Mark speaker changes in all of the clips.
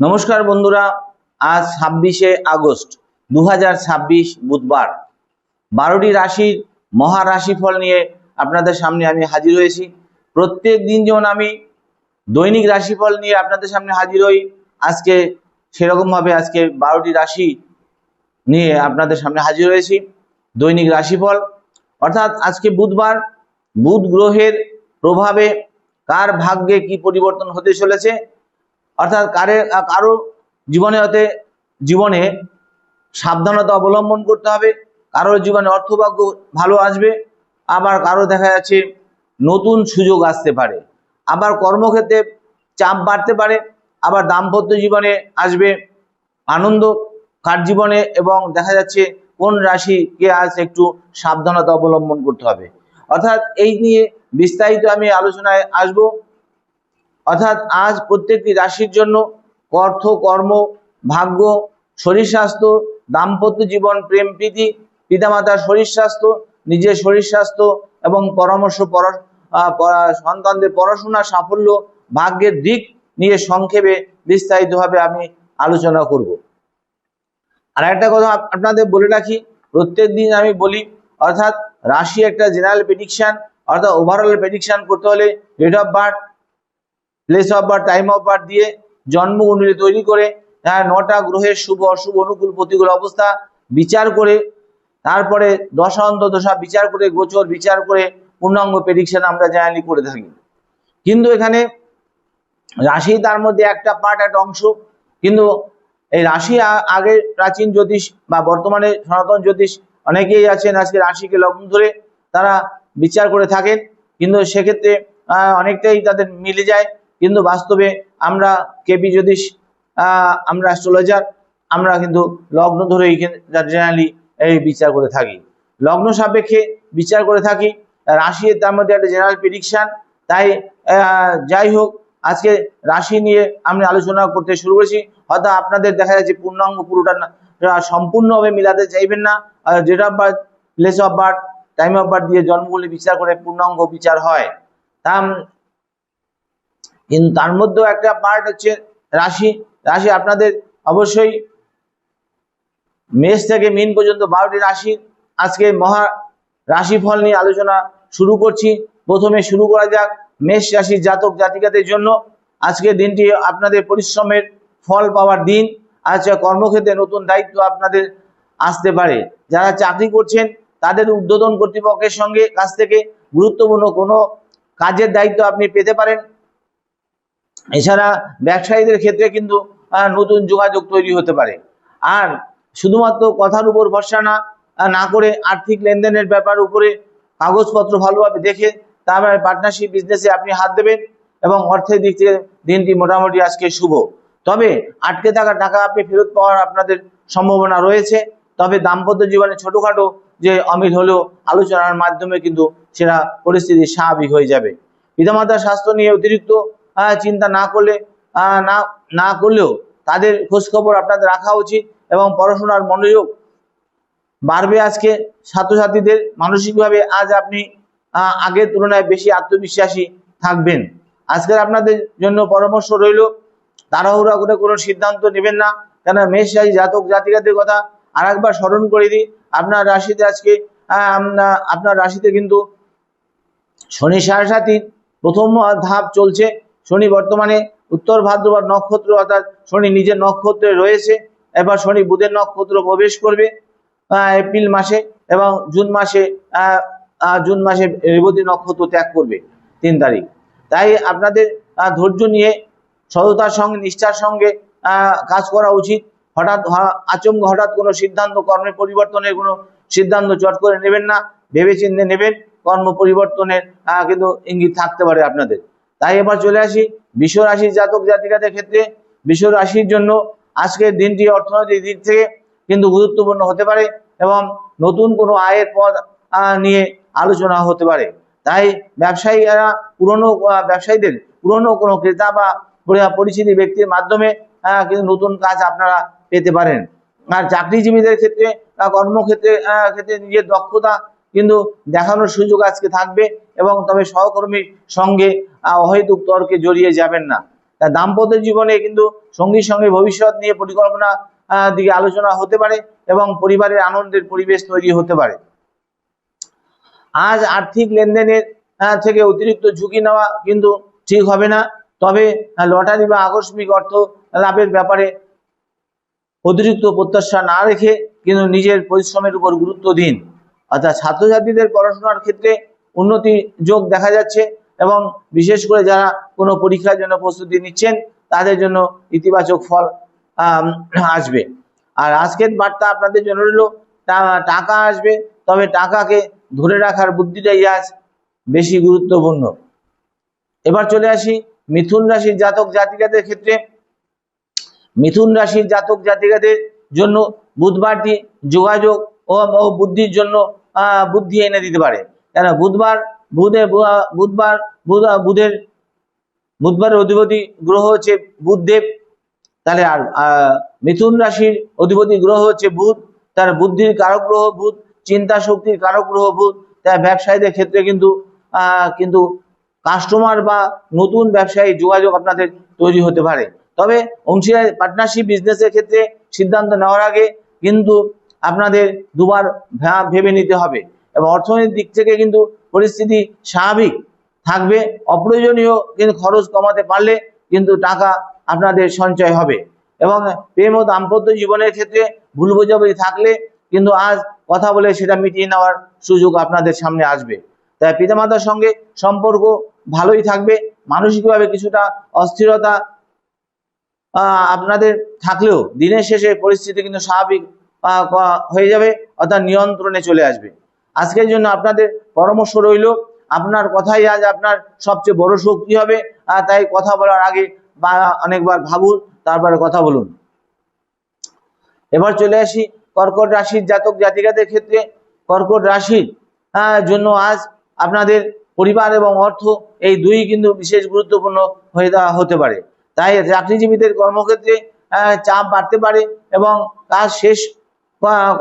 Speaker 1: नमस्कार बंधुरा आज 26 আগস্ট 2026 बुधवार 12টি রাশির মহারাশিফল নিয়ে আপনাদের সামনে আমি হাজির হয়েছি। প্রত্যেক দিন যেমন আমি দৈনিক রাশিফল নিয়ে আপনাদের সামনে হাজির হই, আজকে সেরকম ভাবে আজকে 12টি রাশি নিয়ে আপনাদের সামনে হাজির হয়েছি। দৈনিক রাশিফল অর্থাৎ আজকে বুধবার, বুধ গ্রহের প্রভাবে কার ভাগ্যে কি পরিবর্তন হতে চলেছে, অর্থাৎ কারো জীবনে সাবধানতা অবলম্বন করতে হবে, কারোর জীবনে অর্থভাগ্য ভালো আসবে, আবার কারো দেখা যাচ্ছে নতুন সুযোগ আসতে পারে, আবার কর্মক্ষেত্রে চাপ বাড়তে পারে, আবার দাম্পত্য জীবনে আসবে আনন্দ কার জীবনে, এবং দেখা যাচ্ছে কোন রাশিকে আজ একটু সাবধানতা অবলম্বন করতে হবে। অর্থাৎ এই নিয়ে বিস্তারিত আমি আলোচনায় আসব। অর্থাৎ আজ প্রত্যেকটি রাশির জন্য অর্থ, কর্ম, ভাগ্য, শরীর স্বাস্থ্য, দাম্পত্য জীবন, প্রেম প্রীতি, পিতামাতার শরীর স্বাস্থ্য, নিজের শরীর স্বাস্থ্য এবং সন্তানদের পড়াশোনা সাফল্য, ভাগ্যের দিক নিয়ে সংক্ষেপে বিস্তারিতভাবে আমি আলোচনা করব। আর একটা কথা আপনাদের বলে রাখি, প্রত্যেক দিন আমি বলি, অর্থাৎ রাশি একটা জেনারেল প্রেডিকশন, অর্থাৎ ওভারঅল প্রেডিকশন করতে হলে date of birth, place of birth, time of birth দিয়ে জন্ম কুণ্ডলী তৈরি করে 9টা গ্রহের শুভ অশুভ অনুকূল প্রতিকূল অবস্থা বিচার করে, তারপরে দশা অন্তর্দশা বিচার করে, গোচর বিচার করে পূর্ণাঙ্গ প্রেডিকশন আমরা জেনারেলি করে থাকি। কিন্তু এখানে রাশি তার মধ্যে একটা পার্ট, একটা অংশ। কিন্তু এই রাশি আগে প্রাচীন জ্যোতিষ বা বর্তমানে সনাতন জ্যোতিষ অনেকেই আছেন আজকে রাশিকে লগ্ন ধরে তারা বিচার করে থাকেন, কিন্তু সেক্ষেত্রে অনেকটাই তাদের মিলে যায়। কিন্তু বাস্তবে আমরা কেপি জ্যোতিষ, আমরা অ্যাস্ট্রোলজার, আমরা কিন্তু লগ্ন ধরে জেনারেলি এই বিচার করে থাকি, লগ্ন সাপেক্ষে বিচার করে থাকি। রাশি তার মধ্যে একটা জেনারেল প্রেডিকশন। তাই যাই হোক, আজকে রাশি নিয়ে আমি আলোচনা করতে শুরু করেছি। হয়তো আপনাদের দেখা যাচ্ছে পূর্ণাঙ্গ পুরোটা সম্পূর্ণভাবে মিলাতে চাইবেন না, date of birth, place of birth, time of birth দিয়ে জন্মগুলি বিচার করে পূর্ণাঙ্গ বিচার হয়। কিন্তু তার মধ্যেও একটা পার্ট হচ্ছে রাশি। রাশি আপনাদের অবশ্যই মেষ থেকে মীন পর্যন্ত 12টি রাশি আজকে মহা রাশিফল নিয়ে আলোচনা শুরু করছি। প্রথমে শুরু করা যাক মেষ রাশির জাতক জাতিকাদের জন্য। আজকের দিনটি আপনাদের পরিশ্রমের ফল পাওয়ার দিন। আজকে কর্মক্ষেত্রে নতুন দায়িত্ব আপনাদের আসতে পারে। যারা চাকরি করছেন তাদের ঊর্ধ্বতন কর্তৃপক্ষের সঙ্গে কাছ থেকে গুরুত্বপূর্ণ কোনো কাজের দায়িত্ব আপনি পেতে পারেন। এছাড়া ব্যবসায়ীদের ক্ষেত্রে কিন্তু নতুন যোগাযোগ তৈরি হতে পারে। আর শুধুমাত্র কথার উপর ভরসা না করে আর্থিক লেনদেনের ব্যাপার উপরে কাগজপত্র ভালোভাবে দেখে তারপরে পার্টনারশিপ বিজনেসে আপনি হাত দেবেন, এবং অর্থের দিক থেকে দিনটি মোটামুটি আজকে শুভ। তবে আটকে থাকা টাকা আপনি ফেরত পাওয়ার আপনাদের সম্ভাবনা রয়েছে। তবে দাম্পত্য জীবনে ছোটখাটো যে অমিল হলেও আলোচনার মাধ্যমে কিন্তু সেটা পরিস্থিতি স্বাভাবিক হয়ে যাবে। পিতামাতার স্বাস্থ্য নিয়ে অতিরিক্ত চিন্তা না করলেও তাদের খোঁজখবর আপনাদের রাখা উচিত, এবং পড়াশোনার মনোযোগ বাড়বে। আজকে ছাত্রছাত্রীদের মানসিকভাবে আজ আপনি আগের তুলনায় বেশি আত্মবিশ্বাসী থাকবেন। আজকের আপনাদের জন্য পরামর্শ রইল, তাড়াহুড়া করে কোনো সিদ্ধান্ত নেবেন না। কেন মেষ রাশি জাতক জাতিকাদের কথা আর একবার স্মরণ করে দিই। আপনার রাশিতে আজকে আপনার রাশিতে কিন্তু শনি 7.5 প্রথম ধাপ চলছে। শনি বর্তমানে উত্তর ভাদ্রপদ নক্ষত্র, অর্থাৎ শনি নিজের নক্ষত্রে রয়েছে। এবার শনি বুধের নক্ষত্র প্রবেশ করবে এপ্রিল মাসে, এবং জুন মাসে রেবতী নক্ষত্র ত্যাগ করবে 3 তারিখ। তাই আপনাদের ধৈর্য নিয়ে সততার সঙ্গে নিষ্ঠার সঙ্গে কাজ করা উচিত। হঠাৎ কোনো সিদ্ধান্ত, কর্মের পরিবর্তনের কোনো সিদ্ধান্ত চট করে নেবেন না, ভেবেচিন্তে নেবেন। কর্ম পরিবর্তনের কিন্তু ইঙ্গিত থাকতে পারে আপনাদের। তাই এবার চলে আসি বৃষ রাশির জাতক জাতিকাদের ক্ষেত্রে। বৃষ রাশির জন্য আজকের দিনটি অর্থনৈতিক দিক থেকে কিন্তু গুরুত্বপূর্ণ হতে পারে, এবং নতুন কোনো আয়ের পথ নিয়ে আলোচনা হতে পারে। তাই ব্যবসায়ীদের পুরনো কোনো ক্রেতা বা পরিচিতি ব্যক্তির মাধ্যমে কিন্তু নতুন কাজ আপনারা পেতে পারেন। আর চাকরিজীবীদের ক্ষেত্রে কর্মক্ষেত্রে নিজের দক্ষতা কিন্তু দেখানোর সুযোগ আজকে থাকবে, এবং তবে সহকর্মীর সঙ্গে অহেতুক তর্কে জড়িয়ে যাবেন না। তা দাম্পত্য জীবনে কিন্তু সঙ্গীর সঙ্গে ভবিষ্যৎ নিয়ে পরিকল্পনা দিকে আলোচনা হতে পারে এবং পরিবারের আনন্দের পরিবেশ তৈরি হতে পারে। আজ আর্থিক লেনদেনের থেকে অতিরিক্ত ঝুঁকি নেওয়া কিন্তু ঠিক হবে না, তবে লটারি বা আকস্মিক অর্থ লাভের ব্যাপারে অতিরিক্ত প্রত্যাশা না রেখে কিন্তু নিজের পরিশ্রমের উপর গুরুত্ব দিন। অর্থাৎ ছাত্রছাত্রীদের পড়াশোনার ক্ষেত্রে উন্নতি যোগ দেখা যাচ্ছে এবং বিশেষ করে যারা কোনো পরীক্ষার জন্য প্রস্তুতি নিচ্ছেন তাদের জন্য ইতিবাচক ফল আসবে। আর আজকের বার্তা আপনাদের জন্য রইল, টাকা আসবে, তবে টাকাকে ধরে রাখার বুদ্ধিটাই আজ বেশি গুরুত্বপূর্ণ। এবার চলে আসি মিথুন রাশির জাতক জাতিকাদের ক্ষেত্রে। মিথুন রাশির জাতক জাতিকাদের জন্য বুধবারটি যোগাযোগ ও বুদ্ধির জন্য বুদ্ধি এনে দিতে পারে। কেন বুধবারের অধিপতি গ্রহ হচ্ছে বুধদেব, তাহলে আর মিথুন রাশির অধিপতি গ্রহ হচ্ছে বুধ, তার বুদ্ধির কারক গ্রহ বুধ, চিন্তা শক্তির কারক গ্রহ বুধ। তাই ব্যবসায়ীদের ক্ষেত্রে কিন্তু কাস্টমার বা নতুন ব্যবসায়ী যোগাযোগ আপনাদের তৈরি হতে পারে। তবে অংশীদার পার্টনারশিপ বিজনেসের ক্ষেত্রে সিদ্ধান্ত নেওয়ার আগে কিন্তু আপনাদের দুবার ভেবে নিতে হবে এবং অর্থনৈতিক দিক থেকে কিন্তু পরিস্থিতি স্বাভাবিক থাকবে। অপ্রয়োজনীয় কিন্তু খরচ কমাতে পারলে কিন্তু টাকা আপনাদের সঞ্চয় হবে এবং প্রেম ও দাম্পত্য জীবনের ক্ষেত্রে ভুল বোঝাবুঝি থাকলে কিন্তু আজ কথা বলে সেটা মিটিয়ে নেওয়ার সুযোগ আপনাদের সামনে আসবে। তাই পিতামাতার সঙ্গে সম্পর্ক ভালোই থাকবে। মানসিকভাবে কিছুটা অস্থিরতা আপনাদের থাকলেও দিনের শেষে পরিস্থিতি কিন্তু স্বাভাবিক হয়ে যাবে, অর্থাৎ নিয়ন্ত্রণে চলে আসবে। আজকের জন্য আপনাদের পরামর্শ রইল, আপনার কথাই আজ আপনার সবচেয়ে বড় শক্তি হবে, তাই কথা বলার আগে অনেকবার ভাবুন, তারপরে কথা বলুন। এবার চলে আসি কর্কট রাশির জাতক জাতিকাদের ক্ষেত্রে। কর্কট রাশির জন্য আজ আপনাদের পরিবার এবং অর্থ এই দুই কিন্তু বিশেষ গুরুত্বপূর্ণ হতে পারে। তাই চাকরিজীবীদের কর্মক্ষেত্রে চাপ বাড়তে পারে এবং কাজ শেষ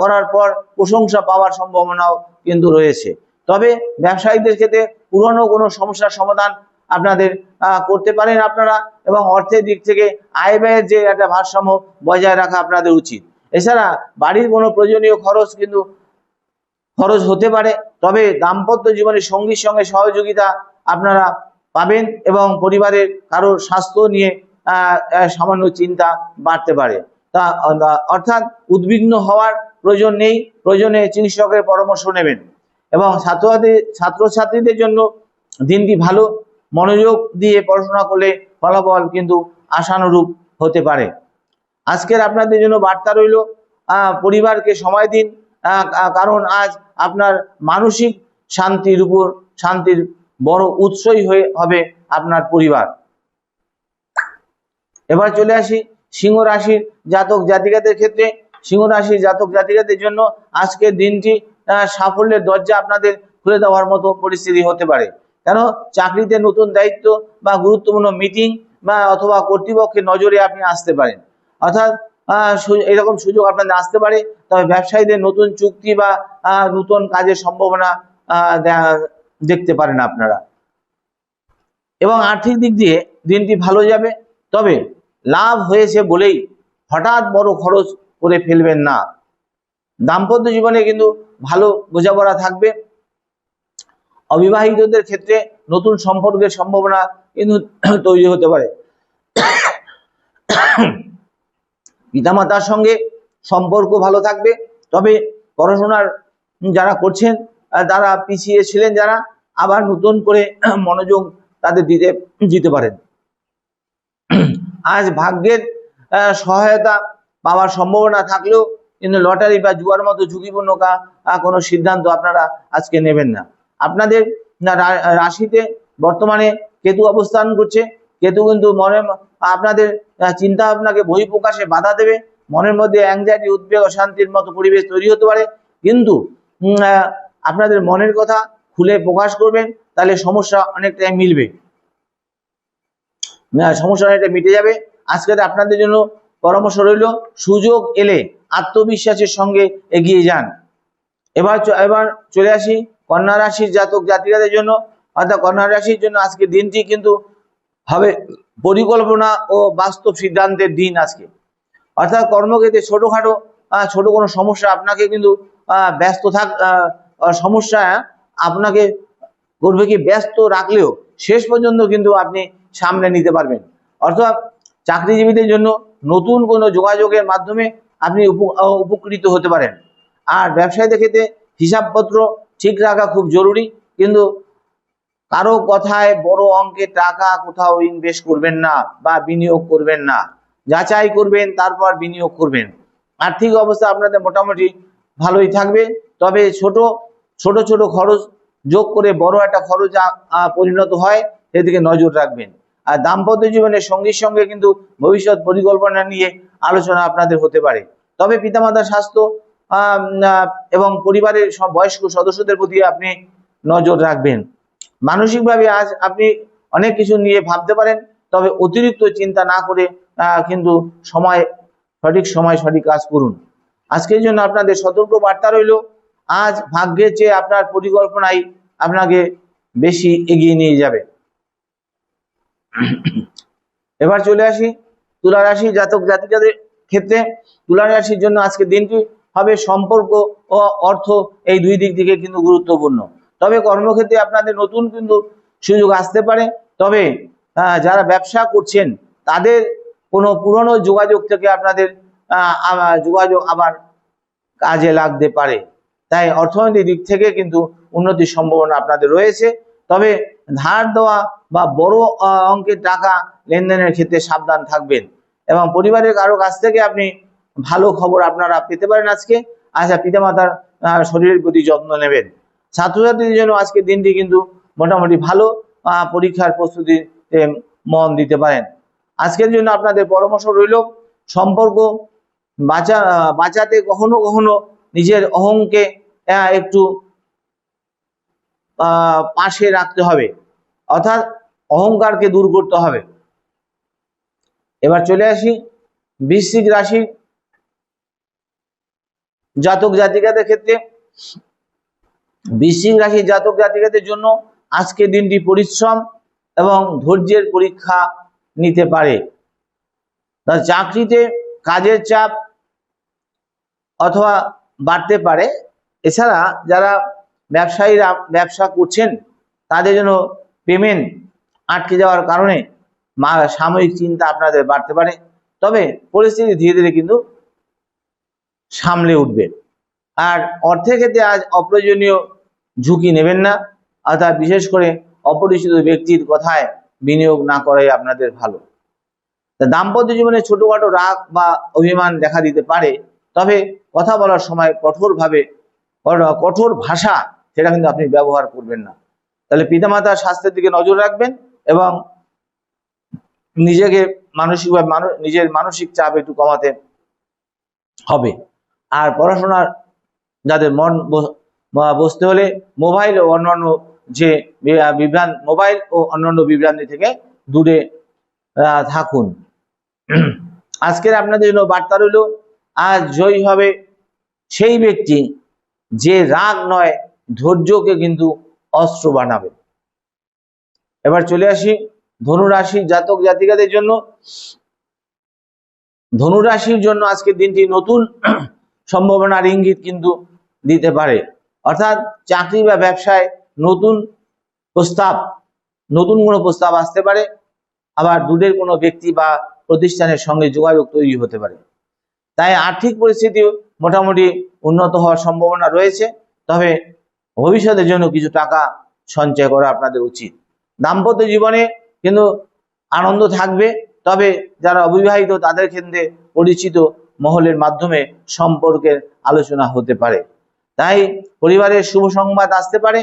Speaker 1: করার পর প্রশংসা পাওয়ার সম্ভাবনাও কিন্তু রয়েছে। তবে ব্যবসায়ীদের ক্ষেত্রে পুরনো কোনো সমস্যার সমাধান আপনাদের করতে পারেন আপনারা, এবং অর্থের দিক থেকে আয় ব্যয়ের যে একটা ভারসাম্য বজায় রাখা আপনাদের উচিত। এছাড়া বাড়ির কোনো প্রয়োজনীয় খরচ হতে পারে, তবে দাম্পত্য জীবনে সঙ্গীর সঙ্গে সহযোগিতা আপনারা পাবেন এবং পরিবারের কারোর স্বাস্থ্য নিয়ে সামান্য চিন্তা বাড়তে পারে। তা অর্থাৎ উদ্বিগ্ন হওয়ার প্রয়োজন নেই, প্রয়োজনে চিকিৎসকের পরামর্শ নেবেন। এবং ছাত্রছাত্রীদের জন্য দিনটি ভালো, মনোযোগ দিয়ে পড়াশোনা করলে ফলাফল কিন্তু আশানুরূপ হতে পারে। আজকের আপনাদের জন্য বার্তা রইল, পরিবারকে সময় দিন, কারণ আজ আপনার মানসিক শান্তির বড় উৎসই হবে আপনার পরিবার। এবার চলে আসি সিংহ রাশির জাতক জাতিকাদের ক্ষেত্রে। সিংহ রাশির জাতক জাতিকাদের জন্য আজকের দিনটি সাফল্যের দরজা আপনাদের খুলে দেওয়ার মতো পরিস্থিতি হতে পারে। কেন, চাকরিতে নতুন দায়িত্ব বা গুরুত্বপূর্ণ মিটিং বা অথবা কর্তৃপক্ষের নজরে আপনি আসতে পারেন, অর্থাৎ এরকম সুযোগ আপনাদের আসতে পারে। তবে ব্যবসায়ীদের নতুন চুক্তি বা নতুন কাজের সম্ভাবনা দেখতে পারেন আপনারা। এবং আর্থিক দিক দিয়ে দিনটি ভালো যাবে, তবে লাভ হয়েছে বলেই হঠাৎ বড় খরচ করে ফেলবেন না। দাম্পত্য জীবনে কিন্তু ভালো বোঝাপড়া থাকবে। অবিবাহিতদের ক্ষেত্রে নতুন সম্পর্কের সম্ভাবনা কিন্তু তৈরি হতে পারে। পিতামাতার সঙ্গে সম্পর্ক ভালো থাকবে, তবে পড়াশোনার যারা করছেন তারা পিছিয়ে ছিলেন, যারা আবার নতুন করে মনোযোগ তাদের দিতে পারেন। আজ ভাগ্যের সহায়তা পাওয়ার সম্ভাবনা থাকলেও কিন্তু লটারি বা জুয়ার মতো ঝুঁকিপূর্ণ কোনো সিদ্ধান্ত আপনারা আজকে নেবেন না। আপনাদের রাশিতে বর্তমানে কেতু অবস্থান করছে। কেতু কিন্তু আপনাদের চিন্তা ভাবনাকে বহিঃপ্রকাশে বাধা দেবে। মনের মধ্যে অ্যাংজাইটি, উদ্বেগ, অশান্তির মতো পরিবেশ তৈরি হতে পারে, কিন্তু আপনাদের মনের কথা খুলে প্রকাশ করবেন, তাহলে সমস্যা অনেকটাই মিটে যাবে। আজকে আপনাদের জন্য পরামর্শ রইল, সুযোগ এলে আত্মবিশ্বাসের সঙ্গে এগিয়ে যান। এবার চলে আসি কন্যা রাশির জাতক জাতিকাদের জন্য। অর্থাৎ কন্যা রাশির জন্য আজকে দিনটি কিন্তু হবে পরিকল্পনা ও বাস্তব সিদ্ধান্তের দিন আজকে। অর্থাৎ কর্মক্ষেত্রে ছোট কোনো সমস্যা আপনাকে কিন্তু সমস্যা আপনাকে করবে কি ব্যস্ত রাখলেও শেষ পর্যন্ত কিন্তু আপনি সামনে নিতে পারবেন। অর্থাৎ চাকরিজীবীদের জন্য নতুন কোনো যোগাযোগের মাধ্যমে আপনি উপকৃত হতে পারেন। আর ব্যবসায়ীদের ক্ষেত্রে হিসাবপত্র ঠিক রাখা খুব জরুরি, কিন্তু কারো কথায় বড় অঙ্কের টাকা কোথাও ইনভেস্ট করবেন না বা বিনিয়োগ করবেন না, যাচাই করবেন তারপর বিনিয়োগ করবেন। আর্থিক অবস্থা আপনাদের মোটামুটি ভালোই থাকবে, তবে ছোট ছোট খরচ যোগ করে বড় একটা খরচ পরিণত হয়, সেদিকে নজর রাখবেন। আর দাম্পত্য জীবনের সঙ্গীর সঙ্গে কিন্তু ভবিষ্যৎ পরিকল্পনা নিয়ে আলোচনা আপনাদের হতে পারে। তবে পিতামাতার স্বাস্থ্য এবং পরিবারের সব বয়স্ক সদস্যদের প্রতি আপনি নজর রাখবেন। মানসিকভাবে আজ আপনি অনেক কিছু নিয়ে ভাবতে পারেন, তবে অতিরিক্ত চিন্তা না করে কিন্তু সঠিক সময় সঠিক কাজ করুন। আজকের জন্য আপনাদের সতর্ক বার্তা রইল, আজ ভাগ্যের চেয়ে আপনার পরিকল্পনাই আপনাকে বেশি এগিয়ে নিয়ে যাবে। এবার চলে আসি তুলা রাশি জাতক জাতিকাদের ক্ষেত্রে। তুলা রাশির জন্য আজকে দিনটি হবে সম্পর্ক ও অর্থ, এই দুই দিক থেকে কিন্তু গুরুত্বপূর্ণ। তবে কর্মক্ষেত্রে আপনাদের নতুন কিন্তু সুযোগ আসতে পারে, তবে যারা ব্যবসা করছেন তাদের কোনো পুরনো যোগাযোগ থেকে আপনাদের যোগাযোগ আবার কাজে লাগতে পারে। তাই অর্থনৈতিক দিক থেকে কিন্তু উন্নতির সম্ভাবনা আপনাদের রয়েছে। তবে ধার দেওয়া বা বড় অঙ্কের টাকা লেনদেনের ক্ষেত্রে সাবধান থাকবেন, এবং পরিবারের কারো কাছ থেকে আপনি ভালো খবর আপনারা পেতে পারেন আজকে। আচ্ছা, পিতামাতার শরীরের প্রতি যত্ন নেবেন। ছাত্রছাত্রীদের জন্য আজকে দিনটি কিন্তু মোটামুটি ভালো, পরীক্ষার প্রস্তুতিতে মন দিতে পারেন। আজকের জন্য আপনাদের পরামর্শ রইল, সম্পর্ক বাঁচাতে কখনো কখনো নিজের অহংকে একটু পাশে রাখতে হবে, অর্থাৎ অহংকারকে দূর করতে হবে। এবার চলে আসি বৃশ্চিক রাশির জাতক জাতিকাদের ক্ষেত্রে। বৃশ্চিক রাশির জাতক জাতিকাদের জন্য আজকে দিনটি পরিশ্রম এবং ধৈর্যের পরীক্ষা নিতে পারে। তার চাকরিতে কাজের চাপ অথবা বাড়তে পারে। এছাড়া যারা ব্যবসায়ীরা ব্যবসা করছেন তাদের জন্য পেমেন্ট আটকে যাওয়ার কারণে সাময়িক চিন্তা আপনাদের বাড়তে পারে, তবে পরিস্থিতি ধীরে ধীরে কিন্তু সামলে উঠবে। আর অর্থের ক্ষেত্রে আজ অপ্রয়োজনীয় ঝুঁকি নেবেন না, অর্থাৎ বিশেষ করে অপরিচিত ব্যক্তির কথায় বিনিয়োগ না করাই আপনাদের ভালো। দাম্পত্য জীবনে ছোটখাটো রাগ বা অভিমান দেখা দিতে পারে, তবে কথা বলার সময় কঠোর ভাষা সেটা কিন্তু আপনি ব্যবহার করবেন না। তাহলে পিতামাতার স্বাস্থ্যের দিকে নজর রাখবেন এবং নিজেকে নিজের মানসিক চাপ একটু কমাতে হবে। আর পড়াশোনার যাদের মন বসতে হলে মোবাইল ও অন্যান্য বিভ্রান্তি থেকে দূরে থাকুন। আজকের আপনাদের জন্য বার্তা রইল, আজ জয়ী হবে সেই ব্যক্তি যে রাগ নয় ধৈর্যকে কিন্তু অস্ত্র বানাবে। এবার চলে আসি ধনুরাশির জাতক জাতিকাদের জন্য। ধনুরাশির জন্য আজকের দিনটি নতুন সম্ভাবনার ইঙ্গিত কিন্তু দিতে পারে, অর্থাৎ চাকরি বা ব্যবসায় নতুন কোনো প্রস্তাব আসতে পারে, আবার দূরের কোনো ব্যক্তি বা প্রতিষ্ঠানের সঙ্গে যোগাযোগ তৈরি হতে পারে। তাই আর্থিক পরিস্থিতি মোটামুটি উন্নত হওয়ার সম্ভাবনা রয়েছে, তবে ভবিষ্যতের জন্য কিছু টাকা সঞ্চয় করা আপনাদের উচিত। দাম্পত্য জীবনে কিন্তু আনন্দ থাকবে, তবে যারা অবিবাহিত তাদের ক্ষেত্রে পরিচিত মহলের মাধ্যমে সম্পর্কের আলোচনা হতে পারে। তাই পরিবারের শুভ সংবাদ আসতে পারে,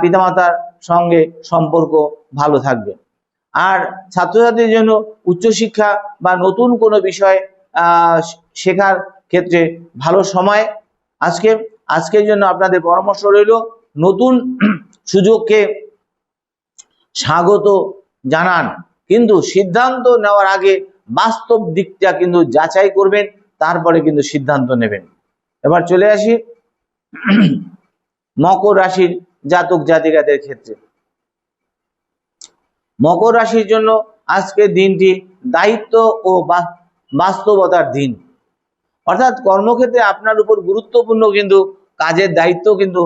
Speaker 1: পিতামাতার সঙ্গে সম্পর্ক ভালো থাকবে। আর ছাত্রছাত্রীদের জন্য উচ্চশিক্ষা বা নতুন কোনো বিষয় শেখার ক্ষেত্রে ভালো সময় আজকের জন্য আপনাদের পরামর্শ রইল, নতুন সুযোগকে স্বাগত জানান, কিন্তু সিদ্ধান্ত নেওয়ার আগে বাস্তব দিকটা কিন্তু যাচাই করবেন, তারপরে কিন্তু সিদ্ধান্ত নেবেন। এবার চলে আসি মকর রাশির জাতক জাতিকাদের ক্ষেত্রে। মকর রাশির জন্য আজকের দিনটি দায়িত্ব ও বাস্তবতার দিন, অর্থাৎ কর্মক্ষেত্রে আপনার উপর গুরুত্বপূর্ণ কিন্তু কাজের দায়িত্ব কিন্তু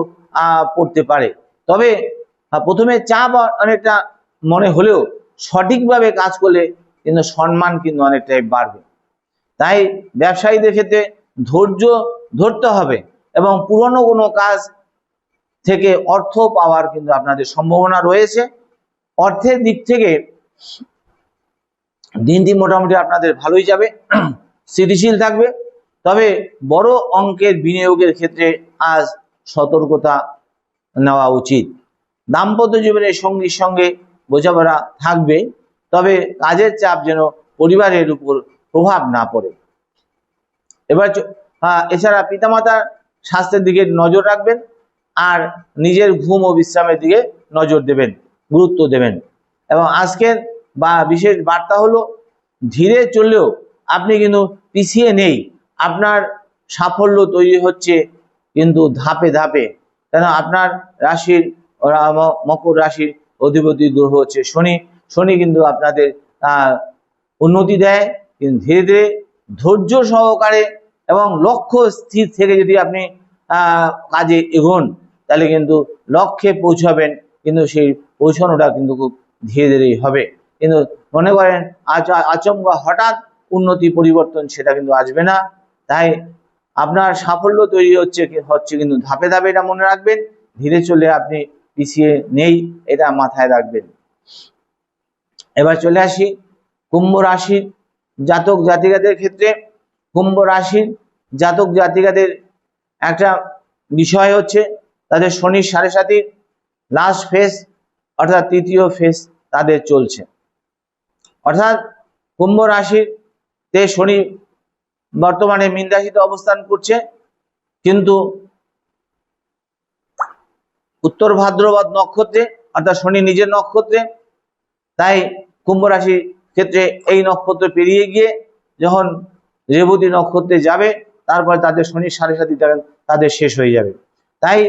Speaker 1: পড়তে পারে। তবে প্রথমে চাপ অনেকটা মনে হলেও সঠিকভাবে কাজ করলে কিন্তু সম্মান কিন্তু অনেকটাই বাড়বে। তাই ব্যবসায়ীদের ক্ষেত্রে ধৈর্য ধরতে হবে এবং পুরনো কোনো কাজ থেকে অর্থ পাওয়ার কিন্তু আপনাদের সম্ভাবনা রয়েছে। অর্থের দিক থেকে দিনটি মোটামুটি আপনাদের ভালোই যাবে, স্থিতিশীল থাকবে। তবে বড় অঙ্কের বিনিয়োগের ক্ষেত্রে আজ সতর্কতা নেওয়া উচিত। দাম্পত্য জীবনের সঙ্গীর সঙ্গে বোঝাপড়া থাকবে, তবে কাজের চাপ যেন পরিবারের উপর প্রভাব না পড়ে। এবার এছাড়া পিতামাতার স্বাস্থ্যের দিকে নজর রাখবেন আর নিজের ঘুম ও বিশ্রামের দিকে নজর দেবেন, গুরুত্ব দেবেন। এবং আজকের বিশেষ বার্তা হলো, ধীরে চললেও আপনি কিন্তু পিছিয়ে নেই, আপনার সাফল্য তৈরি হচ্ছে কিন্তু ধাপে ধাপে। কেন আপনার রাশির মকর রাশির অধিপতি গ্রহ হচ্ছে শনি। শনি কিন্তু আপনাদের উন্নতি দেয়, কিন্তু ধীরে ধীরে ধৈর্য সহকারে এবং লক্ষ্য স্থির থেকে যদি আপনি কাজে এগোন, তাহলে কিন্তু লক্ষ্যে পৌঁছাবেন, কিন্তু সেই পৌঁছানোটা কিন্তু খুব ধীরে ধীরেই হবে। কিন্তু মনে করেন আচমকা হঠাৎ উন্নতি পরিবর্তন সেটা কিন্তু আসবে না। তাই আপনার সাফল্য তৈরি হচ্ছে কিন্তু ধাপে ধাপে, এটা মনে রাখবেন। ধীরে চলে আপনি পিছিয়ে নেই, এটা মাথায় রাখবেন। এবার চলে আসি কুম্ভ রাশির জাতক জাতিকাদের ক্ষেত্রে। কুম্ভ রাশির জাতক জাতিকাদের একটা বিষয় হচ্ছে, তাদের শনির 7.5 লাস্ট ফেজ, অর্থাৎ তৃতীয় ফেজ তাদের চলছে। অর্থাৎ কুম্ভ রাশিতে শনি বর্তমানে মীন রাশিতে অবস্থান করছে, কিন্তু উত্তর ভাদ্রপদ নক্ষত্রে, অর্থাৎ শনি নিজের নক্ষত্রে। তাই কুম্ভ রাশির ক্ষেত্রে এই নক্ষত্র পেরিয়ে গিয়ে যখন রেবতী নক্ষত্রে যাবে, তারপরে তাদের শনির 7.5 তাদের শেষ হয়ে যাবে। তাই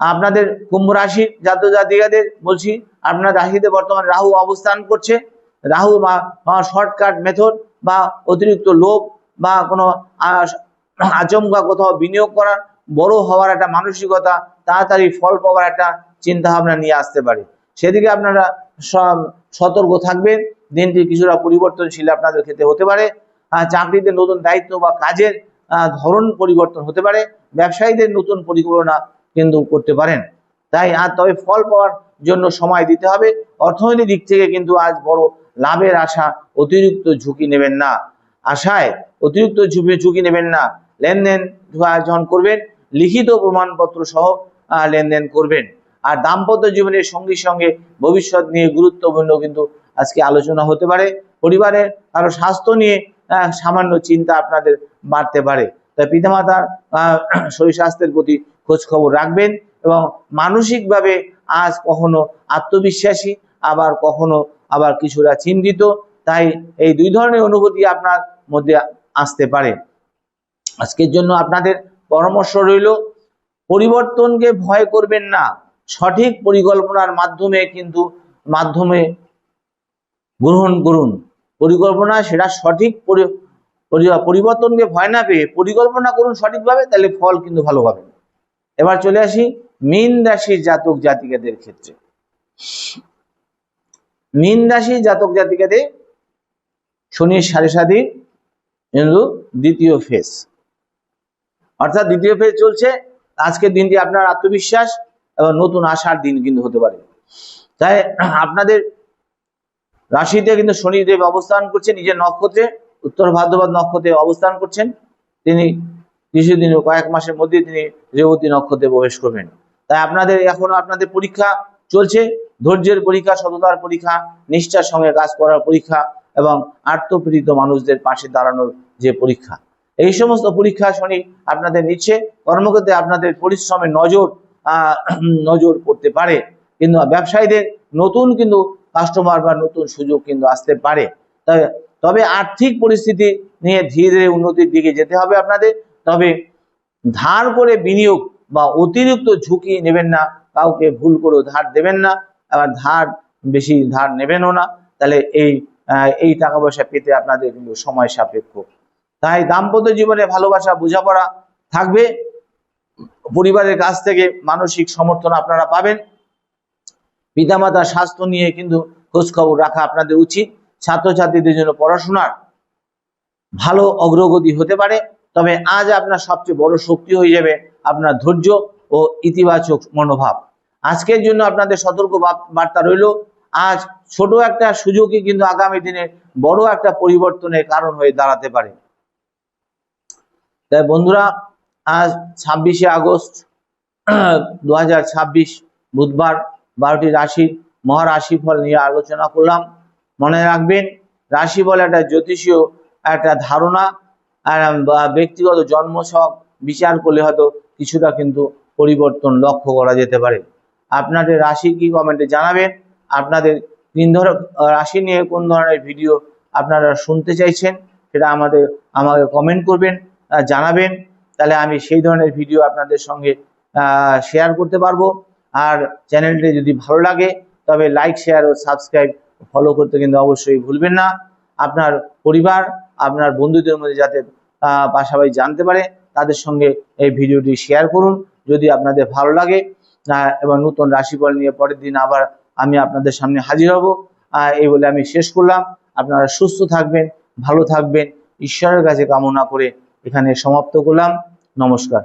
Speaker 1: আপনাদের কুম্ভ রাশির জাতক জাতিকাদের বলছি, আপনার রাশিতে বর্তমানে রাহু অবস্থান করছে। রাহু বা শর্টকাট মেথড বা অতিরিক্ত লোভ বা কোনো আচমকা কোথাও বিনিয়োগ করার, বড় হওয়ার একটা মানসিকতা, তাড়াতাড়ি ফল পাওয়ার একটা চিন্তা ভাবনা নিয়ে আসতে পারে। সেদিকে আপনারা সতর্ক থাকবেন। দিনটি কিছুটা পরিবর্তনশীল আপনাদের ক্ষেত্রে হতে পারে। চাকরিতে নতুন দায়িত্ব বা কাজের ধরন পরিবর্তন হতে পারে। ব্যবসায়ীদের নতুন পরিকল্পনা কিন্তু করতে পারেন। তাই তবে ফল পাওয়ার জন্য সময় দিতে হবে। অর্থনৈতিক দিক থেকে কিন্তু আজ বড় লাভের আশা, অতিরিক্ত ঝুঁকি নেবেন না। অতিরিক্ত ঝুঁকি নেবেন না। লেনদেন যখন করবেন, লিখিত প্রমাণপত্র সহ লেনদেন করবেন। আর দাম্পত্য জীবনের সঙ্গীর সঙ্গে ভবিষ্যৎ নিয়ে গুরুত্বপূর্ণ কিন্তু আজকে আলোচনা হতে পারে। পরিবারের কারো স্বাস্থ্য নিয়ে সামান্য চিন্তা আপনাদের বাড়তে পারে। তাই পিতামাতার শরীর স্বাস্থ্যের প্রতি খোঁজ খবর রাখবেন এবং মানসিকভাবে আজ কখনো আত্মবিশ্বাসী, আবার কখনো কিছুটা চিন্তিত। তাই এই দুই ধরনের অনুভূতি আপনার মধ্যে আসতে পারে। আজকের জন্য আপনাদের পরামর্শ রইল, পরিবর্তনকে ভয় করবেন না, সঠিক পরিকল্পনার মাধ্যমে গ্রহণ করুন। পরিকল্পনা সেটা সঠিক, পরিবর্তনকে ভয় না পেয়ে পরিকল্পনা করুন সঠিকভাবে, তাহলে ফল কিন্তু ভালো পাবেন। এবার চলে আসি মীন রাশির জাতক জাতিকাদের ক্ষেত্রে। মীন রাশির জাতক জাতিকাদের শনির 7.5 কিন্তু দ্বিতীয় ফেজ, অর্থাৎ দ্বিতীয় ফেজ চলছে। আজকের দিনটি আপনার আত্মবিশ্বাস এবং নতুন আশার দিন কিন্তু হতে পারে। তাই আপনাদের রাশিতে কিন্তু শনিদেব অবস্থান করছে নিজের নক্ষত্রে, উত্তর ভাদ্রপদ নক্ষত্রে অবস্থান করছেন। তিনি কিছুদিন, কয়েক মাসের মধ্যে তিনি রেবতী নক্ষত্রে প্রবেশ করবেন। তাই আপনাদের পরীক্ষা চলছে, ধৈর্যের পরীক্ষা, সততার পরীক্ষা, নিষ্ঠার সঙ্গে কাজ করার পরীক্ষা এবং আত্মপ্রীত মানুষদের পাশে দাঁড়ানোর যে পরীক্ষা, এই সমস্ত পরীক্ষা শনি আপনাদের নিচ্ছে। কর্মক্ষেত্রে আপনাদের পরিশ্রমের নজর পড়তে পারে, কিন্তু ব্যবসায়ীদের নতুন কিন্তু কাস্টমার বা নতুন সুযোগ কিন্তু আসতে পারে। তবে আর্থিক পরিস্থিতি নিয়ে ধীরে ধীরে উন্নতির দিকে যেতে হবে আপনাদের। তবে ধার করে বিনিয়োগ বা অতিরিক্ত ঝুঁকি নেবেন না, কাউকে ভুল করে ধার দেবেন না। আবার ধার বেশি ধার নেবেনও না, তাহলে এই টাকা পয়সা পেতে আপনাদের কিন্তু সময় সাপেক্ষ। তাই দাম্পত্য জীবনে ভালোবাসা বোঝাপড়া থাকবে, পরিবারের কাছ থেকে মানসিক সমর্থন আপনারা পাবেন। পিতামাতার স্বাস্থ্য নিয়ে কিন্তু খোঁজ খবর রাখা আপনাদের উচিত। ছাত্রছাত্রীদের জন্য পড়াশোনার ভালো অগ্রগতি হতে পারে, তবে আজ আপনার সবচেয়ে বড় শক্তি হয়ে যাবে আপনার ধৈর্য ও ইতিবাচক মনোভাব। আজকের জন্য আপনাদের সতর্ক বার্তা রইল, আজ ছোট একটা সুযোগই কিন্তু আগামী দিনে বড় একটা পরিবর্তনের কারণ হয়ে দাঁড়াতে পারে। তাই বন্ধুরা, আজ 26শে আগস্ট 2026 বুধবার 12টি রাশির মহারাশি ফল নিয়ে আলোচনা করলাম। মনে রাখবেন, রাশি ফল একটা জ্যোতিষীয় একটা ধারণা, আর ব্যক্তিগত জন্মছক বিচার করলে হয়তো কিছুটা কিন্তু পরিবর্তন লক্ষ্য করা যেতে পারে। আপনাদের রাশি কি কমেন্টে জানাবেন। আপনাদের রাশি নিয়ে কোন ধরনের ভিডিও আপনারা শুনতে চাইছেন সেটা আমাকে কমেন্ট করবেন, জানাবেন, তাহলে আমি সেই ধরনের ভিডিও আপনাদের সঙ্গে শেয়ার করতে পারবো। আর চ্যানেলটি যদি ভালো লাগে তবে লাইক, শেয়ার ও সাবস্ক্রাইব ফলো করতে কিন্তু অবশ্যই ভুলবেন না। আপনার পরিবার, আপনার বন্ধুদের মধ্যে যাতে পাশাপাশি জানতে পারে তাদের সঙ্গে এই ভিডিওটি শেয়ার করুন যদি আপনাদের ভালো লাগে। এবং নতুন রাশিফল নিয়ে পরের দিন আবার আমি আপনাদের সামনে হাজির হব। এই বলে আমি শেষ করলাম। আপনারা সুস্থ থাকবেন, ভালো থাকবেন, ঈশ্বরের কাছে কামনা করে এখানে সমাপ্ত করলাম। নমস্কার।